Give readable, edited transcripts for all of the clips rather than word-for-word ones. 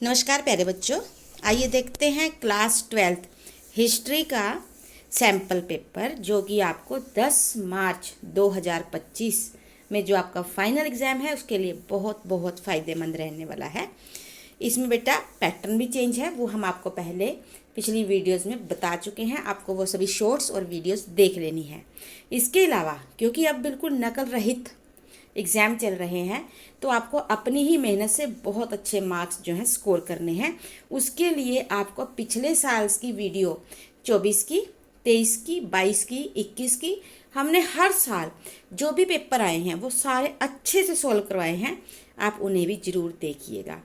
नमस्कार प्यारे बच्चों, आइए देखते हैं क्लास 12th हिस्ट्री का सैम्पल पेपर जो कि आपको 10 मार्च 2025 में जो आपका फाइनल एग्ज़ाम है उसके लिए बहुत बहुत फ़ायदेमंद रहने वाला है। इसमें बेटा पैटर्न भी चेंज है, वो हम आपको पहले पिछली वीडियोस में बता चुके हैं। आपको वो सभी शॉर्ट्स और वीडियोस देख लेनी है। इसके अलावा क्योंकि अब बिल्कुल नकल रहित एग्ज़ाम चल रहे हैं तो आपको अपनी ही मेहनत से बहुत अच्छे मार्क्स जो हैं स्कोर करने हैं। उसके लिए आपको पिछले साल की वीडियो 24 की, 23 की, 22 की, 21 की, हमने हर साल जो भी पेपर आए हैं वो सारे अच्छे से सॉल्व करवाए हैं। आप उन्हें भी ज़रूर देखिएगा।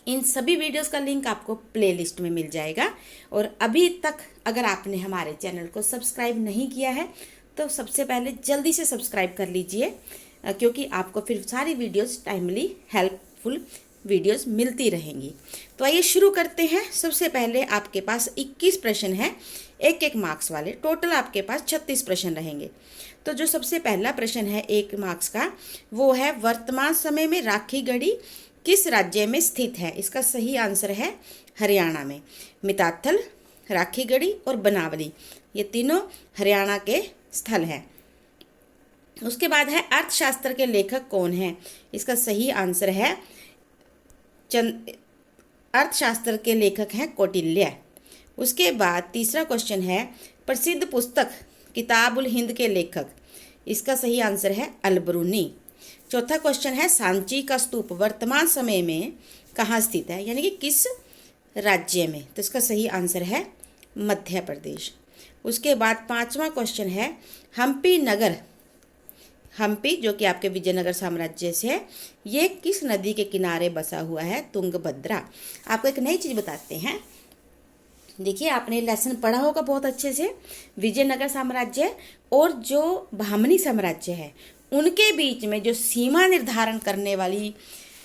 इन सभी वीडियोस का लिंक आपको प्लेलिस्ट में मिल जाएगा। और अभी तक अगर आपने हमारे चैनल को सब्सक्राइब नहीं किया है तो सबसे पहले जल्दी से सब्सक्राइब कर लीजिए, क्योंकि आपको फिर सारी वीडियोस टाइमली हेल्पफुल वीडियोस मिलती रहेंगी। तो आइए शुरू करते हैं। सबसे पहले आपके पास 21 प्रश्न हैं, एक मार्क्स वाले। टोटल आपके पास 36 प्रश्न रहेंगे। तो जो सबसे पहला प्रश्न है 1 मार्क्स का, वो है वर्तमान समय में राखीगढ़ी किस राज्य में स्थित है? इसका सही आंसर है हरियाणा में। मिताथल, राखीगढ़ी और बनावली, ये तीनों हरियाणा के स्थल हैं। उसके बाद है अर्थशास्त्र के लेखक कौन हैं? इसका सही आंसर है अर्थशास्त्र के लेखक हैं कौटिल्य। उसके बाद तीसरा क्वेश्चन है प्रसिद्ध पुस्तक किताबुल हिंद के लेखक, इसका सही आंसर है अलबरूनी। चौथा क्वेश्चन है सांची का स्तूप वर्तमान समय में कहाँ स्थित है, यानी कि किस राज्य में? तो इसका सही आंसर है मध्य प्रदेश। उसके बाद पांचवा क्वेश्चन है हम्पी नगर, हम्पी जो कि आपके विजयनगर साम्राज्य से है, ये किस नदी के किनारे बसा हुआ है? तुंगभद्रा। आपको एक नई चीज़ बताते हैं। देखिए, आपने लेसन पढ़ा होगा बहुत अच्छे से। विजयनगर साम्राज्य और जो बहमनी साम्राज्य है उनके बीच में जो सीमा निर्धारण करने वाली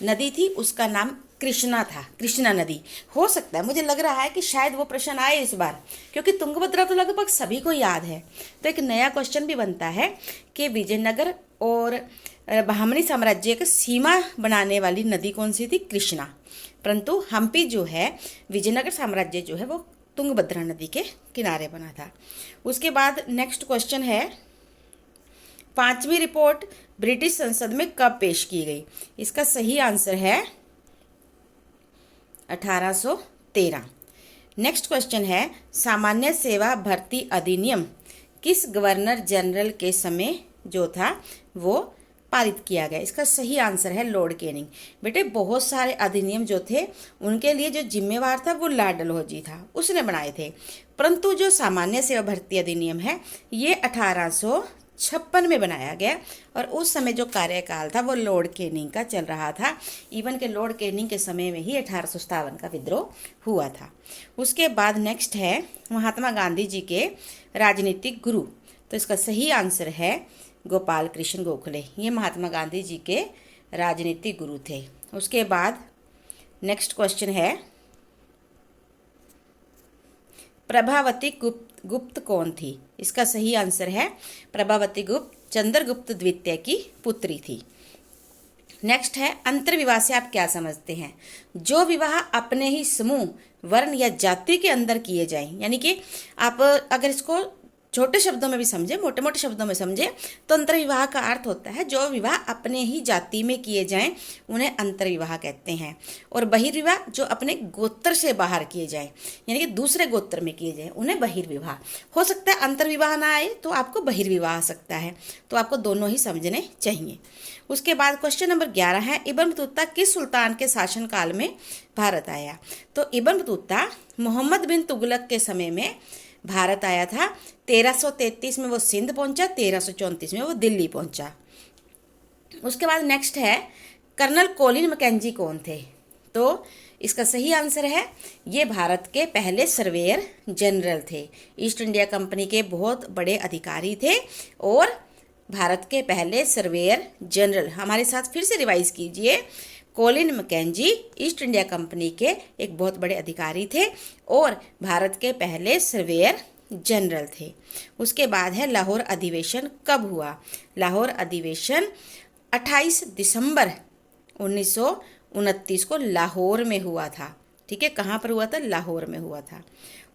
नदी थी उसका नाम कृष्णा था, कृष्णा नदी। हो सकता है, मुझे लग रहा है कि शायद वो प्रश्न आए इस बार, क्योंकि तुंगभद्रा तो लगभग सभी को याद है। तो एक नया क्वेश्चन भी बनता है कि विजयनगर और बहमनी साम्राज्य का सीमा बनाने वाली नदी कौन सी थी? कृष्णा। परंतु हम्पी जो है, विजयनगर साम्राज्य जो है वो तुंगभद्रा नदी के किनारे बना था। उसके बाद नेक्स्ट क्वेश्चन है 5वीं रिपोर्ट ब्रिटिश संसद में कब पेश की गई? इसका सही आंसर है 1813। नेक्स्ट क्वेश्चन है सामान्य सेवा भर्ती अधिनियम किस गवर्नर जनरल के समय जो था वो पारित किया गया? इसका सही आंसर है लॉर्ड कैनिंग। बेटे, बहुत सारे अधिनियम जो थे उनके लिए जो जिम्मेवार था वो लॉर्ड डलहौजी था, उसने बनाए थे। परंतु जो सामान्य सेवा भर्ती अधिनियम है ये 1856 में बनाया गया और उस समय जो कार्यकाल था वो लॉर्ड कैनिंग का चल रहा था। इवन के लॉर्ड कैनिंग के समय में ही 1857 का विद्रोह हुआ था। उसके बाद नेक्स्ट है महात्मा गांधी जी के राजनीतिक गुरु, तो इसका सही आंसर है गोपाल कृष्ण गोखले। ये महात्मा गांधी जी के राजनीतिक गुरु थे। उसके बाद नेक्स्ट क्वेश्चन है प्रभावती गुप्त कौन थी? इसका सही आंसर है प्रभावती गुप्त चंद्रगुप्त द्वितीय की पुत्री थी। नेक्स्ट है अंतर्विवाह से आप क्या समझते हैं? जो विवाह अपने ही समूह, वर्ण या जाति के अंदर किए जाएं, यानी कि आप अगर इसको छोटे शब्दों में भी समझे, मोटे मोटे शब्दों में समझे तो अंतर्विवाह का अर्थ होता है जो विवाह अपने ही जाति में किए जाएं उन्हें अंतर्विवाह कहते हैं। और बहिर्विवाह जो अपने गोत्र से बाहर किए जाएं, यानी कि दूसरे गोत्र में किए जाएं, उन्हें बहिर्विवाह। हो सकता है अंतर्विवाह ना आए तो आपको बहिर्विवाह आ सकता है, तो आपको दोनों ही समझने चाहिए। उसके बाद क्वेश्चन नंबर 11 है इब्न बतूता किस सुल्तान के शासनकाल में भारत आया? तो इब्न बतूता मोहम्मद बिन तुगलक के समय में भारत आया था। 1333 में वो सिंध पहुंचा, 1334 में वो दिल्ली पहुंचा। उसके बाद नेक्स्ट है कर्नल कोलिन मैकेंजी कौन थे? तो इसका सही आंसर है ये भारत के पहले सर्वेयर जनरल थे। ईस्ट इंडिया कंपनी के बहुत बड़े अधिकारी थे और भारत के पहले सर्वेयर जनरल। हमारे साथ फिर से रिवाइज कीजिए। Colin Mackenzie East India Company के एक बहुत बड़े अधिकारी थे और भारत के पहले सर्वेयर जनरल थे। उसके बाद है लाहौर अधिवेशन कब हुआ? लाहौर अधिवेशन 28 दिसंबर 1929 को लाहौर में हुआ था। ठीक है, कहाँ पर हुआ था? लाहौर में हुआ था।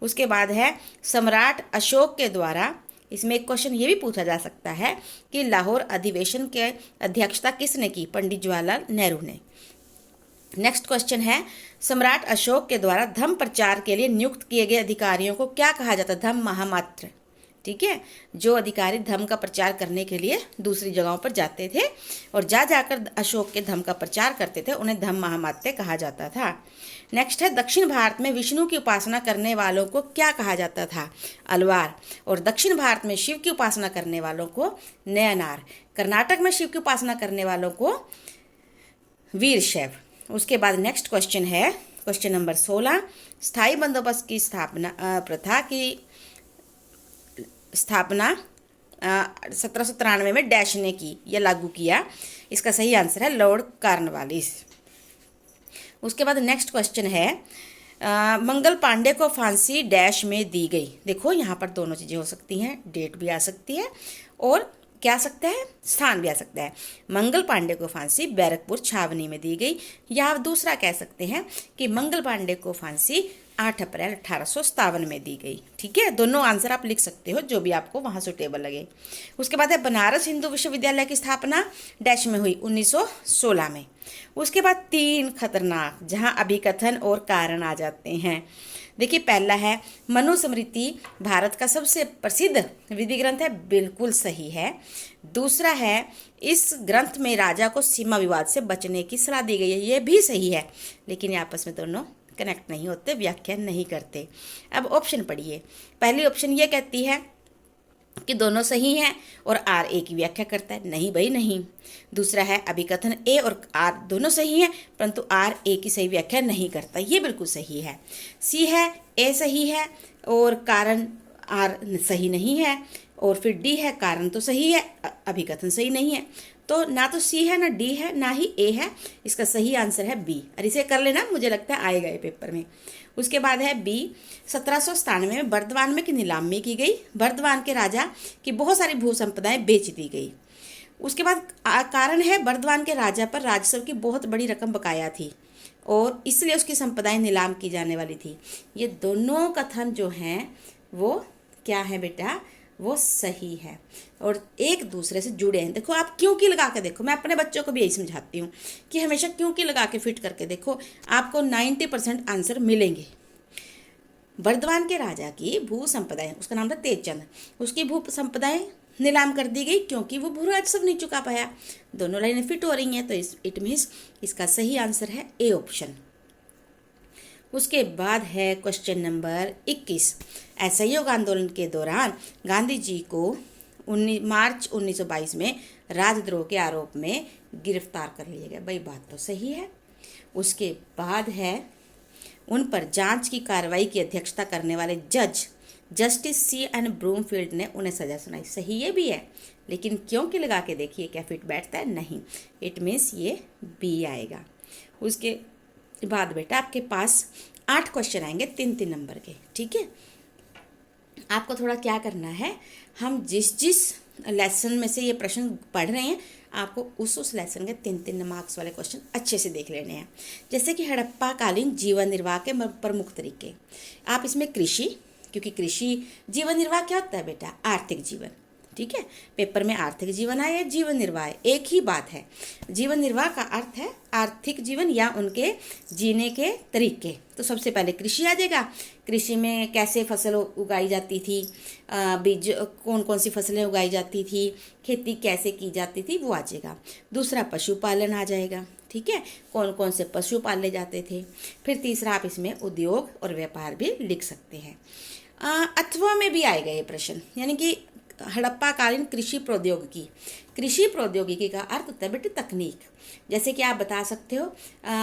उसके बाद है सम्राट अशोक के द्वारा, इसमें एक क्वेश्चन ये भी पूछा जा सकता है कि लाहौर अधिवेशन के अध्यक्षता किसने की? पंडित जवाहरलाल नेहरू ने। नेक्स्ट क्वेश्चन है सम्राट अशोक के द्वारा धम्म प्रचार के लिए नियुक्त किए गए अधिकारियों को क्या कहा जाता? धम्म महामात्र। ठीक है, जो अधिकारी धम्म का प्रचार करने के लिए दूसरी जगहों पर जाते थे और जाकर अशोक के धम्म का प्रचार करते थे, उन्हें धम्म महामात्य कहा जाता था। नेक्स्ट है दक्षिण भारत में विष्णु की उपासना करने वालों को क्या कहा जाता था? अलवार। और दक्षिण भारत में शिव की उपासना करने वालों को नयनार। कर्नाटक में शिव की उपासना करने वालों को वीरशैव। उसके बाद नेक्स्ट क्वेश्चन है क्वेश्चन नंबर 16, स्थायी बंदोबस्त की प्रथा की स्थापना 1793 में डैश ने की या लागू किया? इसका सही आंसर है लॉर्ड कॉर्नवालिस। उसके बाद नेक्स्ट क्वेश्चन है मंगल पांडे को फांसी डैश में दी गई। देखो यहाँ पर दोनों चीज़ें हो सकती हैं, डेट भी आ सकती है और क्या आ सकता है? स्थान भी आ सकता है। मंगल पांडे को फांसी बैरकपुर छावनी में दी गई, या आप दूसरा कह सकते हैं कि मंगल पांडे को फांसी 8 अप्रैल 1857 में दी गई। ठीक है, दोनों आंसर आप लिख सकते हो, जो भी आपको वहाँ सुटेबल लगे। उसके बाद है बनारस हिंदू विश्वविद्यालय की स्थापना डैश में हुई? 1916 में। उसके बाद 3 खतरनाक, जहाँ अभिकथन और कारण आ जाते हैं। देखिए, पहला है मनुस्मृति भारत का सबसे प्रसिद्ध विधि ग्रंथ है, बिल्कुल सही है। दूसरा है इस ग्रंथ में राजा को सीमा विवाद से बचने की सलाह दी गई है, ये भी सही है, लेकिन ये आपस में दोनों कनेक्ट नहीं होते, व्याख्या नहीं करते। अब ऑप्शन पढ़िए। पहली ऑप्शन ये कहती है कि दोनों सही हैं और आर ए की व्याख्या करता है, नहीं भाई नहीं। दूसरा है अभिकथन ए और आर दोनों सही हैं, परंतु आर ए की सही व्याख्या नहीं करता, ये बिल्कुल सही है। सी है ए सही है और कारण आर सही नहीं है, और फिर डी है कारण तो सही है, अभिकथन सही नहीं है। तो ना तो सी है, ना डी है, ना ही ए है, इसका सही आंसर है बी। और इसे कर लेना, मुझे लगता है आएगा ये पेपर में। उसके बाद है बी, 1797 में बर्दवान में की नीलामी की गई। बर्दवान के राजा की बहुत सारी भू संपदाएं बेच दी गई। उसके बाद कारण है बर्दवान के राजा पर राजस्व की बहुत बड़ी रकम बकाया थी और इसलिए उसकी संपदाएं नीलाम की जाने वाली थी। ये दोनों कथन जो हैं वो क्या है बेटा? वो सही है और एक दूसरे से जुड़े हैं। देखो, आप क्योंकि लगा के देखो, मैं अपने बच्चों को भी यही समझाती हूँ कि हमेशा क्योंकि लगा के फिट करके देखो, आपको 90% आंसर मिलेंगे। बर्दवान के राजा की भू संपदाएं, उसका नाम था तेजचंद, उसकी भू संपदाएं नीलाम कर दी गई क्योंकि वो भू राजस्व नहीं चुका पाया। दोनों लाइनें फिट हो रही हैं, तो इट मीन्स इसका सही आंसर है ए ऑप्शन। उसके बाद है क्वेश्चन नंबर 21, असहयोग आंदोलन के दौरान गांधी जी को मार्च 1922 में राजद्रोह के आरोप में गिरफ्तार कर लिया गया। भाई बात तो सही है। उसके बाद है उन पर जांच की कार्रवाई की अध्यक्षता करने वाले जज जस्टिस सी एन ब्रूमफील्ड ने उन्हें सजा सुनाई। सही ये भी है, लेकिन क्योंकि लगा के देखिए क्या फिट बैठता है? नहीं, इट मीन्स ये बी आएगा। उसके बाद बेटा आपके पास 8 क्वेश्चन आएंगे 3-3 नंबर के। ठीक है, आपको थोड़ा क्या करना है, हम जिस लेसन में से ये प्रश्न पढ़ रहे हैं, आपको उस लेसन के 3-3 मार्क्स वाले क्वेश्चन अच्छे से देख लेने हैं। जैसे कि हड़प्पा कालीन जीवन निर्वाह के प्रमुख तरीके। आप इसमें कृषि, क्योंकि कृषि जीवन निर्वाह क्या होता है बेटा? आर्थिक जीवन। ठीक है, पेपर में आर्थिक जीवन आए या जीवन निर्वाह, एक ही बात है। जीवन निर्वाह का अर्थ है आर्थिक जीवन या उनके जीने के तरीके। तो सबसे पहले कृषि आ जाएगा। कृषि में कैसे फसल उगाई जाती थी, बीज कौन कौन सी फसलें उगाई जाती थी, खेती कैसे की जाती थी, वो आ जाएगा। दूसरा पशुपालन आ जाएगा। ठीक है, कौन कौन से पशु पाले जाते थे। फिर तीसरा आप इसमें उद्योग और व्यापार भी लिख सकते हैं। अथवा में भी आएगा ये प्रश्न, यानी कि हड़प्पा कालीन कृषि प्रौद्योगिकी। कृषि प्रौद्योगिकी का अर्थ होता है बेटे तकनीक। जैसे कि आप बता सकते हो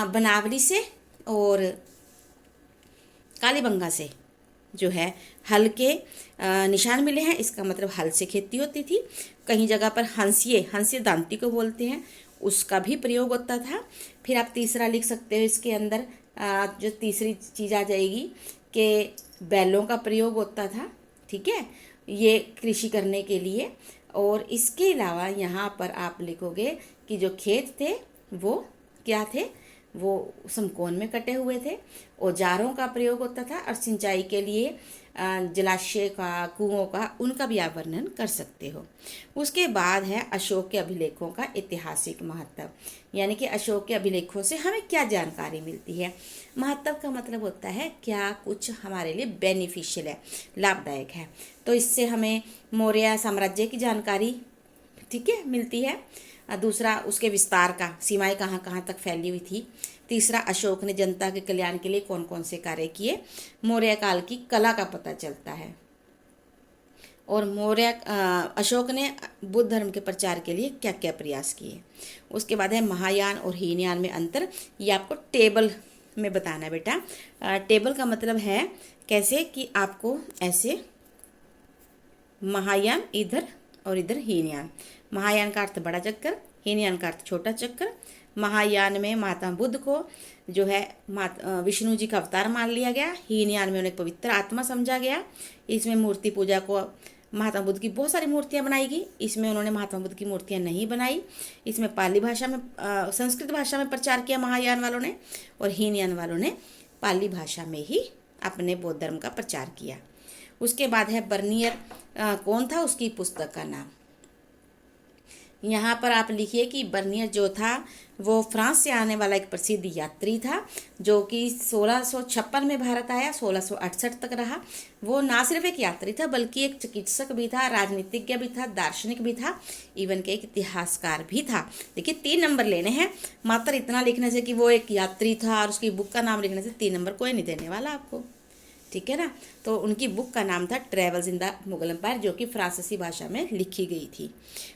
बनावली से और कालीबंगा से जो है हल के निशान मिले हैं, इसका मतलब हल से खेती होती थी। कहीं जगह पर हंसिये दांती को बोलते हैं, उसका भी प्रयोग होता था। फिर आप तीसरा लिख सकते हो, इसके अंदर जो तीसरी चीज़ आ जाएगी कि बैलों का प्रयोग होता था। ठीक है, ये कृषि करने के लिए। और इसके अलावा यहाँ पर आप लिखोगे कि जो खेत थे वो क्या थे? वो समकोण में कटे हुए थे। औजारों का प्रयोग होता था और सिंचाई के लिए जलाशय का, कुओं का, उनका भी आप वर्णन कर सकते हो। उसके बाद है अशोक के अभिलेखों का ऐतिहासिक महत्व, यानी कि अशोक के अभिलेखों से हमें क्या जानकारी मिलती है। महत्व का मतलब होता है क्या कुछ हमारे लिए बेनिफिशियल है, लाभदायक है। तो इससे हमें मौर्य साम्राज्य की जानकारी, ठीक है, मिलती है। दूसरा, उसके विस्तार का, सीमाएं कहाँ कहाँ तक फैली हुई थी। तीसरा, अशोक ने जनता के कल्याण के लिए कौन कौन से कार्य किए। मौर्य काल की कला का पता चलता है। और अशोक ने बुद्ध धर्म के प्रचार के लिए क्या क्या प्रयास किए। उसके बाद है महायान और हीनयान में अंतर। ये आपको टेबल में बताना है बेटा। टेबल का मतलब है कैसे कि आपको ऐसे महायान इधर और इधर हीनयान। महायान का अर्थ बड़ा चक्कर, हीनयान का अर्थ छोटा चक्कर। महायान में महात्मा बुद्ध को जो है विष्णु जी का अवतार मान लिया गया। हीनयान में उन्हें पवित्र आत्मा समझा गया। इसमें मूर्ति पूजा को, महात्मा बुद्ध की बहुत सारी मूर्तियां बनाई गई, इसमें उन्होंने महात्मा बुद्ध की मूर्तियां नहीं बनाई। इसमें पाली भाषा में, संस्कृत भाषा में प्रचार किया महायान वालों ने, और हीनयान वालों ने पाली भाषा में ही अपने बौद्ध धर्म का प्रचार किया। उसके बाद है बर्नियर कौन था, उसकी पुस्तक का नाम। यहाँ पर आप लिखिए कि बर्नियर जो था वो फ्रांस से आने वाला एक प्रसिद्ध यात्री था, जो कि 1656 में भारत आया, 1668 तक रहा। वो ना सिर्फ एक यात्री था बल्कि एक चिकित्सक भी था, राजनीतिज्ञ भी था, दार्शनिक भी था, इवन के एक इतिहासकार भी था। देखिए 3 नंबर लेने हैं, मात्र इतना लिखने से कि वो एक यात्री था और उसकी बुक का नाम लिखने से 3 नंबर कोई नहीं देने वाला आपको, ठीक है ना। तो उनकी बुक का नाम था travels in the Mughal empire, जो कि फ्रांसीसी भाषा में लिखी गई थी।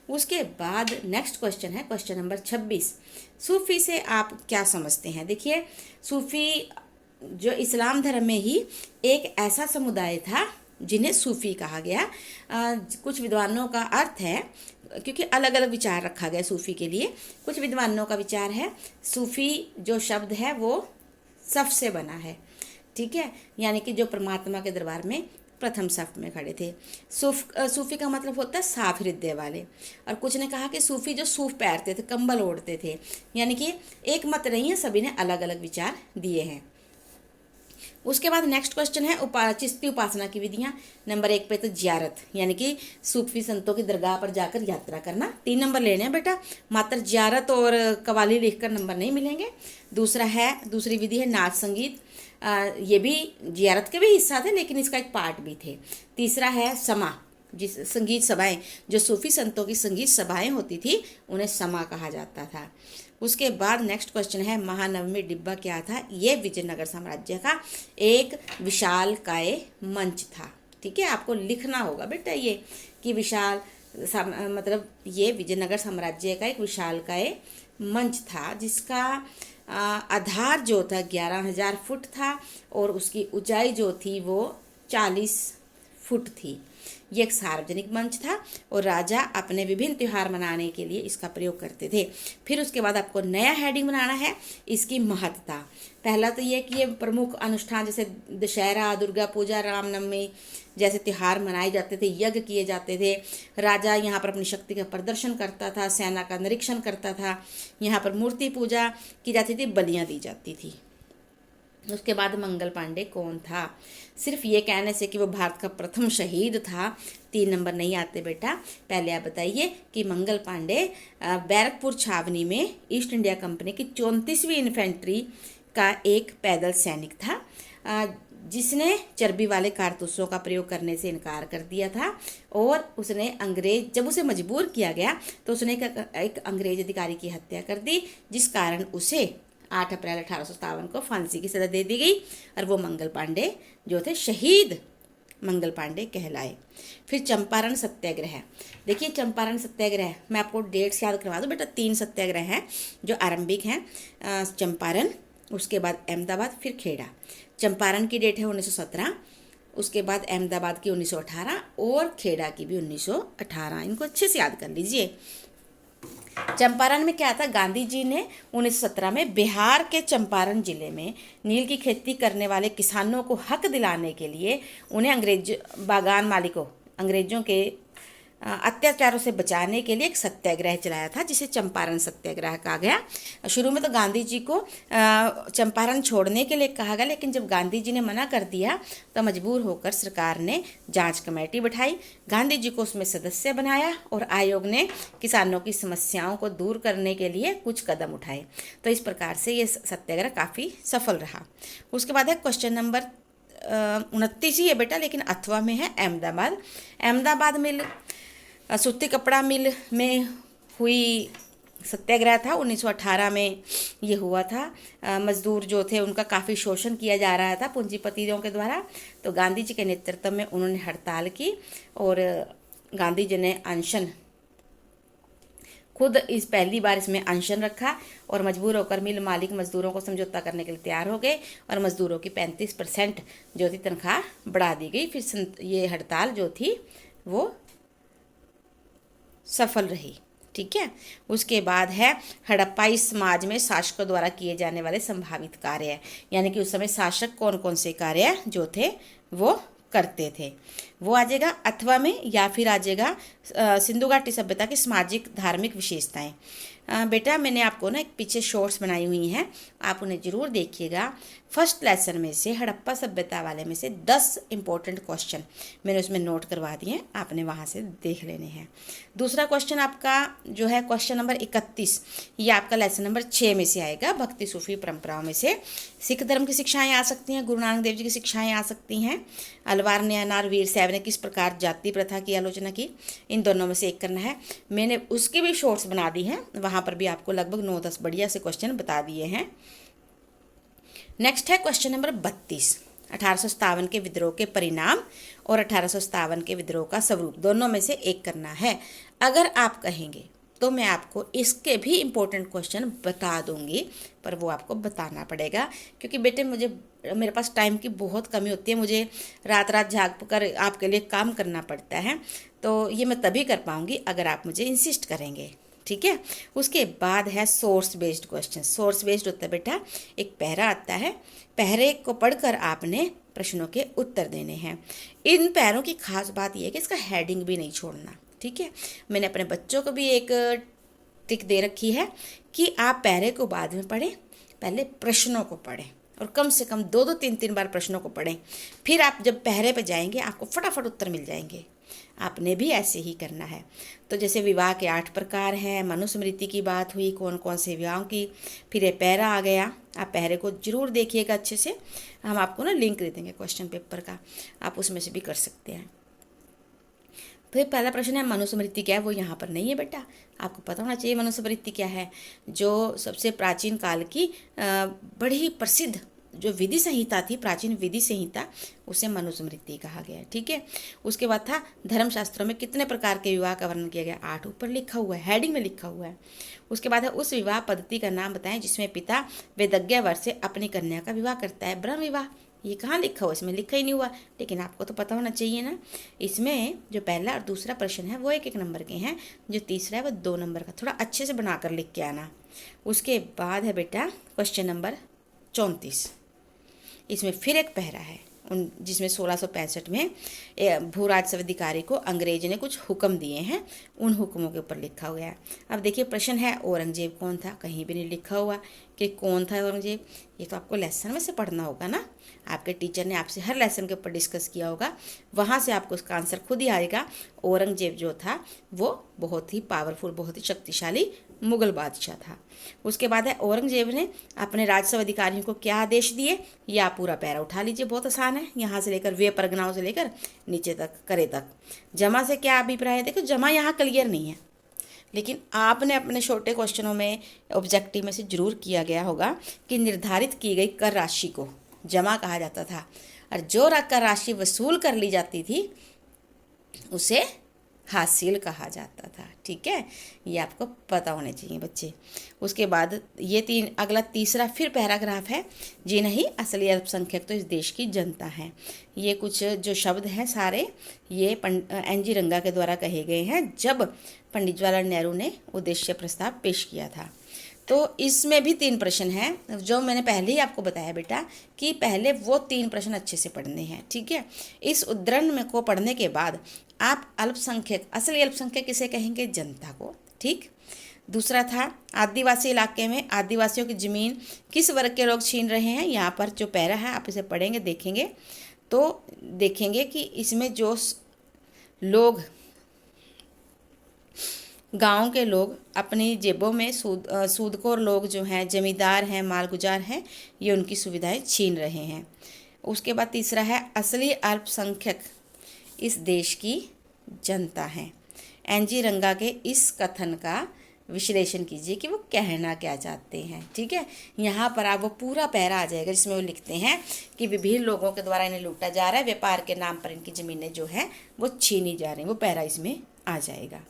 उसके बाद नेक्स्ट क्वेश्चन है क्वेश्चन नंबर 26। सूफी से आप क्या समझते हैं। देखिए सूफी जो इस्लाम धर्म में ही एक ऐसा समुदाय था जिन्हें सूफी कहा गया। कुछ विद्वानों का अर्थ है, क्योंकि अलग अलग विचार रखा गया सूफी के लिए। कुछ विद्वानों का विचार है सूफी जो शब्द है वो सफ से बना है, ठीक है, यानी कि जो परमात्मा के दरबार में प्रथम सफ में खड़े थे। सूफी का मतलब होता है साफ हृदय वाले। और कुछ ने कहा कि सूफी जो सूफ पहनते थे, कंबल ओढ़ते थे, यानी कि एक मत नहीं है, सभी ने अलग अलग विचार दिए हैं। उसके बाद नेक्स्ट क्वेश्चन है चिश्ती उपासना की विधियां। नंबर 1 पे तो जियारत, यानी कि सूफी संतों की दरगाह पर जाकर यात्रा करना। 3 नंबर लेने हैं बेटा, मात्र जियारत और कवाली लिखकर नंबर नहीं मिलेंगे। दूसरी विधि है नाच संगीत। ये भी जियारत के भी हिस्सा थे लेकिन इसका एक पार्ट भी थे। तीसरा है समा, जिस संगीत सभाएं, जो सूफी संतों की संगीत सभाएं होती थी उन्हें समा कहा जाता था। उसके बाद नेक्स्ट क्वेश्चन है महानवमी डिब्बा क्या था। ये विजयनगर साम्राज्य का एक विशालकाय मंच था, ठीक है, आपको लिखना होगा बेटा ये कि मतलब ये विजयनगर साम्राज्य का एक विशालकाय मंच था, जिसका आधार जो था 11,000 फुट था और उसकी ऊंचाई जो थी वो 40 फुट थी। ये एक सार्वजनिक मंच था और राजा अपने विभिन्न त्यौहार मनाने के लिए इसका प्रयोग करते थे। फिर उसके बाद आपको नया हेडिंग बनाना है, इसकी महत्ता। पहला तो ये कि ये प्रमुख अनुष्ठान जैसे दशहरा, दुर्गा पूजा, रामनवमी जैसे त्यौहार मनाए जाते थे, यज्ञ किए जाते थे। राजा यहाँ पर अपनी शक्ति का प्रदर्शन करता था, सेना का निरीक्षण करता था, यहाँ पर मूर्ति पूजा की जाती थी, बलियाँ दी जाती थी। उसके बाद मंगल पांडे कौन था। सिर्फ ये कहने से कि वो भारत का प्रथम शहीद था 3 नंबर नहीं आते बेटा। पहले आप बताइए कि मंगल पांडे बैरकपुर छावनी में ईस्ट इंडिया कंपनी की 34वीं इन्फेंट्री का एक पैदल सैनिक था, जिसने चर्बी वाले कारतूसों का प्रयोग करने से इनकार कर दिया था। और उसने जब उसे मजबूर किया गया तो उसने एक अंग्रेज अधिकारी की हत्या कर दी, जिस कारण उसे 8 अप्रैल 1857 को फांसी की सजा दे दी गई और वो मंगल पांडे जो थे शहीद मंगल पांडे कहलाए। फिर चंपारण सत्याग्रह। देखिए चंपारण सत्याग्रह मैं आपको डेट्स याद करवा दूँ बेटा। 3 सत्याग्रह हैं जो आरंभिक हैं, चंपारण, उसके बाद अहमदाबाद, फिर खेड़ा। चंपारण की डेट है 1917, उसके बाद अहमदाबाद की 1918 और खेड़ा की भी 1918। इनको अच्छे से याद कर लीजिए। चंपारण में क्या था, गांधी जी ने 1917 में बिहार के चंपारण जिले में नील की खेती करने वाले किसानों को हक दिलाने के लिए उन्हें बागान मालिकों, अंग्रेजों के अत्याचारों से बचाने के लिए एक सत्याग्रह चलाया था, जिसे चंपारण सत्याग्रह कहा गया। शुरू में तो गांधी जी को चंपारण छोड़ने के लिए कहा गया, लेकिन जब गांधी जी ने मना कर दिया तो मजबूर होकर सरकार ने जांच कमेटी बिठाई, गांधी जी को उसमें सदस्य बनाया और आयोग ने किसानों की समस्याओं को दूर करने के लिए कुछ कदम उठाए। तो इस प्रकार से ये सत्याग्रह काफ़ी सफल रहा। उसके बाद है क्वेश्चन नंबर 29 ही है बेटा, लेकिन अथवा में है अहमदाबाद। अहमदाबाद मिल सूती कपड़ा मिल में हुई सत्याग्रह था, 1918 में ये हुआ था। मजदूर जो थे उनका काफ़ी शोषण किया जा रहा था पूंजीपतियों के द्वारा, तो गांधी जी के नेतृत्व में उन्होंने हड़ताल की और गांधी जी ने अनशन खुद इस पहली बार इसमें अनशन रखा और मजबूर होकर मिल मालिक मजदूरों को समझौता करने के लिए तैयार हो गए और मजदूरों की 35% जो थी तनख्वाह बढ़ा दी गई। फिर ये हड़ताल जो थी वो सफल रही। ठीक है, उसके बाद है हड़प्पाई समाज में शासकों द्वारा किए जाने वाले संभावित कार्य, यानी कि उस समय शासक कौन कौन से कार्य जो थे वो करते थे, वो आ जाएगा अथवा में, या फिर आ जाएगा सिंधु घाटी सभ्यता की सामाजिक धार्मिक विशेषताएं। बेटा मैंने आपको ना एक पीछे शॉर्ट्स बनाई हुई हैं, आप उन्हें जरूर देखिएगा। फर्स्ट लेसन में से हड़प्पा सभ्यता वाले में से 10 इंपॉर्टेंट क्वेश्चन मैंने उसमें नोट करवा दिए हैं, आपने वहाँ से देख लेने हैं। दूसरा क्वेश्चन आपका जो है क्वेश्चन नंबर 31, ये आपका लेसन नंबर 6 में से आएगा। भक्ति सूफी परंपराओं में से सिख धर्म की शिक्षाएं आ सकती हैं, गुरु नानक देव जी की शिक्षाएं आ सकती हैं। अलवार न्यायनार वीर साहब ने किस प्रकार जाति प्रथा की आलोचना की, इन दोनों में से एक करना है। मैंने उसकी भी शॉर्ट्स बना दी हैं, वहाँ पर भी आपको लगभग 9-10 बढ़िया से क्वेश्चन बता दिए हैं। नेक्स्ट है क्वेश्चन नंबर 32, 1857 के विद्रोह के परिणाम और 1857 के विद्रोह का स्वरूप, दोनों में से एक करना है। अगर आप कहेंगे तो मैं आपको इसके भी इम्पोर्टेंट क्वेश्चन बता दूंगी, पर वो आपको बताना पड़ेगा, क्योंकि बेटे मेरे पास टाइम की बहुत कमी होती है, मुझे रात रात जाग कर आपके लिए काम करना पड़ता है, तो ये मैं तभी कर पाऊंगी अगर आप मुझे इंसिस्ट करेंगे। ठीक है, उसके बाद है source based question. Source based होता है बेटा, एक पैरा आता है, पैरे को पढ़कर आपने प्रश्नों के उत्तर देने हैं। इन पैरों की खास बात यह है कि इसका हेडिंग भी नहीं छोड़ना। ठीक है, मैंने अपने बच्चों को भी एक टिक दे रखी है कि आप पैरे को बाद में पढ़ें, पहले प्रश्नों को पढ़ें और कम से कम 2-2, 3-3 बार प्रश्नों को पढ़ें, फिर आप जब पहरे पे जाएंगे आपको फटाफट उत्तर मिल जाएंगे। आपने भी ऐसे ही करना है। तो जैसे विवाह के 8 प्रकार हैं, मनुस्मृति की बात हुई, कौन कौन से विवाहों की, फिर ये पैरा आ गया। आप पैरे को जरूर देखिएगा अच्छे से, हम आपको ना लिंक दे देंगे क्वेश्चन पेपर का, आप उसमें से भी कर सकते हैं। तो ये पहला प्रश्न है मनुस्मृति क्या है, वो यहाँ पर नहीं है बेटा, आपको पता होना चाहिए मनुस्मृति क्या है। जो सबसे प्राचीन काल की बड़ी प्रसिद्ध जो विधि संहिता थी, प्राचीन विधि संहिता, उसे मनुस्मृति कहा गया है। ठीक है, उसके बाद था धर्मशास्त्रों में कितने प्रकार के विवाह का वर्णन किया गया, 8 ऊपर लिखा हुआ है, हेडिंग में लिखा हुआ है। उसके बाद है उस विवाह पद्धति का नाम बताएं जिसमें पिता वेदज्ञ से अपनी कन्या का विवाह करता है। ब्रह्म विवाह, ये कहाँ लिखा हुआ, इसमें लिखा ही नहीं हुआ, लेकिन आपको तो पता होना चाहिए ना। इसमें जो पहला और दूसरा प्रश्न है वो 1-1 नंबर के हैं, जो तीसरा है वो 2 नंबर का, थोड़ा अच्छे से बनाकर लिख के आना। उसके बाद है बेटा क्वेश्चन नंबर 34, इसमें फिर एक पहरा है जिसमें 1665 में भू राजस्व अधिकारी को अंग्रेज ने कुछ हुक्म दिए हैं, उन हुक्मों के ऊपर लिखा हुआ है। अब देखिए प्रश्न है औरंगजेब कौन था, कहीं भी नहीं लिखा हुआ कि कौन था औरंगजेब, ये तो आपको लेसन में से पढ़ना होगा ना, आपके टीचर ने आपसे हर लेसन के ऊपर डिस्कस किया होगा, वहाँ से आपको उसका आंसर खुद ही आएगा। औरंगजेब जो था वो बहुत ही पावरफुल, बहुत ही शक्तिशाली मुगल बादशाह था। उसके बाद है औरंगजेब ने अपने राजस्व अधिकारियों को क्या आदेश दिए, या पूरा पैरा उठा लीजिए, बहुत आसान है, यहाँ से लेकर वे परगनाओं से लेकर नीचे तक करे तक। जमा से क्या अभिप्राय है, देखो जमा यहाँ क्लियर नहीं है, लेकिन आपने अपने छोटे क्वेश्चनों में ऑब्जेक्टिव में से जरूर किया गया होगा कि निर्धारित की गई कर राशि को जमा कहा जाता था, और जो कर राशि वसूल कर ली जाती थी उसे हासिल कहा जाता था। ठीक है, ये आपको पता होने चाहिए बच्चे। उसके बाद ये अगला तीसरा फिर पैराग्राफ है, जी नहीं असली अल्पसंख्यक तो इस देश की जनता है। ये कुछ जो शब्द हैं सारे ये NG रंगा के द्वारा कहे गए हैं जब पंडित जवाहरलाल नेहरू ने उद्देश्य प्रस्ताव पेश किया था। तो इसमें भी 3 प्रश्न हैं, जो मैंने पहले ही आपको बताया बेटा कि पहले वो 3 प्रश्न अच्छे से पढ़ने हैं, ठीक है। इस उद्धरण में को पढ़ने के बाद आप अल्पसंख्यक, असली अल्पसंख्यक किसे कहेंगे? जनता को, ठीक। दूसरा था आदिवासी इलाके में आदिवासियों की ज़मीन किस वर्ग के लोग छीन रहे हैं। यहाँ पर जो पैरा है आप इसे पढ़ेंगे, देखेंगे तो देखेंगे कि इसमें जो लोग, गांव के लोग अपनी जेबों में सूदखोर लोग जो हैं, जमींदार हैं, मालगुजार हैं, ये उनकी सुविधाएं छीन रहे हैं। उसके बाद तीसरा है असली अल्पसंख्यक इस देश की जनता है। एनजी रंगा के इस कथन का विश्लेषण कीजिए कि वो कहना क्या चाहते हैं, ठीक है। यहाँ पर आपको पूरा पैरा आ जाएगा जिसमें वो लिखते हैं कि विभिन्न लोगों के द्वारा इन्हें लूटा जा रहा है, व्यापार के नाम पर इनकी ज़मीनें जो है वो छीनी जा रही हैं, वो पैरा इसमें आ जाएगा।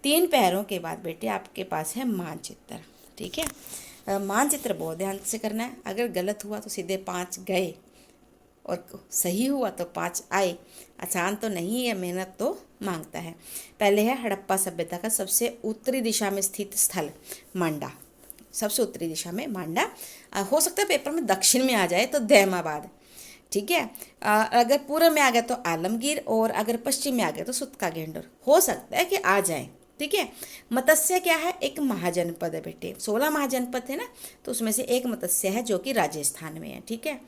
3 पैरों के बाद बेटे आपके पास है मानचित्र, ठीक है। मानचित्र बहुत ध्यान से करना है, अगर गलत हुआ तो सीधे 5 गए और सही हुआ तो 5 आए। आसान तो नहीं है, मेहनत तो मांगता है। पहले है हड़प्पा सभ्यता का सबसे उत्तरी दिशा में स्थित स्थल मांडा, सबसे उत्तरी दिशा में मांडा। हो सकता है पेपर में दक्षिण में आ जाए तो दैमाबाद, ठीक है। अगर पूर्व में आ गया तो आलमगीर, और अगर पश्चिम में आ गया तो सुतका गेंडोर, हो सकता है कि आ जाए, ठीक है। मत्स्य क्या है? एक महाजनपद है बेटे, 16 महाजनपद है ना, तो उसमें से एक मत्स्य है जो कि राजस्थान में है, ठीक है।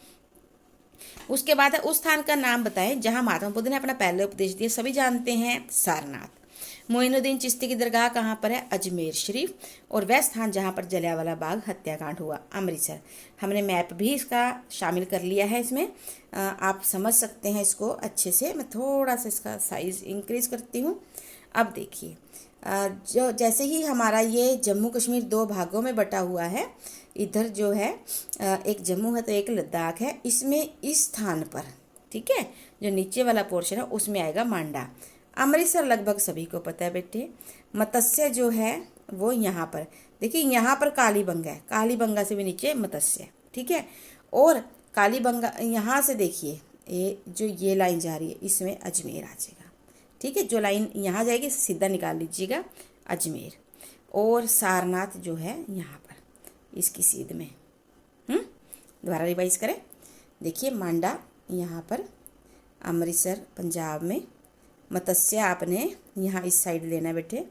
उसके बाद है उस स्थान का नाम बताएं जहां महात्मा बुद्ध ने अपना पहले उपदेश दिया, सभी जानते हैं सारनाथ। मोइनुद्दीन चिश्ती की दरगाह कहाँ पर है? अजमेर शरीफ। और वह स्थान जहाँ पर जलियांवाला बाग हत्याकांड हुआ, अमृतसर। हमने मैप भी इसका शामिल कर लिया है इसमें, आप समझ सकते हैं इसको अच्छे से। मैं थोड़ा सा इसका साइज़ इंक्रीज करती हूँ। अब देखिए, जो जैसे ही हमारा ये जम्मू कश्मीर 2 भागों में बटा हुआ है, इधर जो है एक जम्मू है तो एक लद्दाख है, इसमें इस स्थान पर, ठीक है, जो नीचे वाला पोर्शन है उसमें आएगा मांडा। अमृतसर लगभग सभी को पता है बेटे। मत्स्य जो है वो यहाँ पर, देखिए यहाँ पर कालीबंगा है, कालीबंगा से भी नीचे मत्स्य, ठीक है। और कालीबंगा यहाँ से देखिए ये लाइन जा रही है, इसमें अजमेर आ जाएगा, ठीक है। जो लाइन यहाँ जाएगी सीधा निकाल लीजिएगा अजमेर। और सारनाथ जो है यहाँ पर इसकी सीध में, दोबारा रिवाइज करें। देखिए मांडा यहाँ पर, अमृतसर पंजाब में, मत्स्य आपने यहाँ इस साइड लेना बेटे।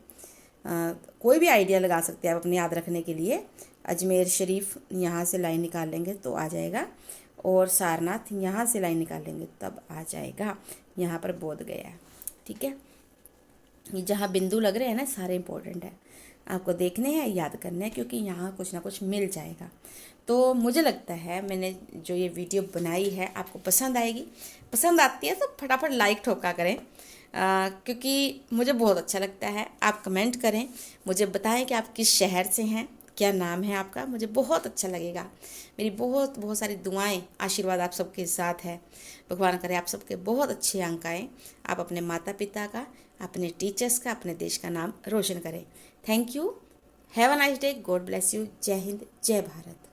कोई भी आइडिया लगा सकते हैं आप अपने याद रखने के लिए। अजमेर शरीफ यहाँ से लाइन निकाल लेंगे तो आ जाएगा, और सारनाथ यहाँ से लाइन निकाल लेंगे तब आ जाएगा। यहाँ पर बोध गया है, ठीक है। ये जहाँ बिंदु लग रहे हैं ना सारे इंपॉर्टेंट है, आपको देखने हैं, याद करने हैं, क्योंकि यहाँ कुछ ना कुछ मिल जाएगा। तो मुझे लगता है मैंने जो ये वीडियो बनाई है आपको पसंद आएगी। पसंद आती है तो फटाफट लाइक ठोका करें, क्योंकि मुझे बहुत अच्छा लगता है। आप कमेंट करें, मुझे बताएं कि आप किस शहर से हैं, क्या नाम है आपका, मुझे बहुत अच्छा लगेगा। मेरी बहुत बहुत सारी दुआएं, आशीर्वाद आप सबके साथ है। भगवान करे आप सबके बहुत अच्छे अंक आएँ, आप अपने माता पिता का, अपने टीचर्स का, अपने देश का नाम रोशन करें। Thank you, have a nice day, God bless you, जय हिंद, जय भारत।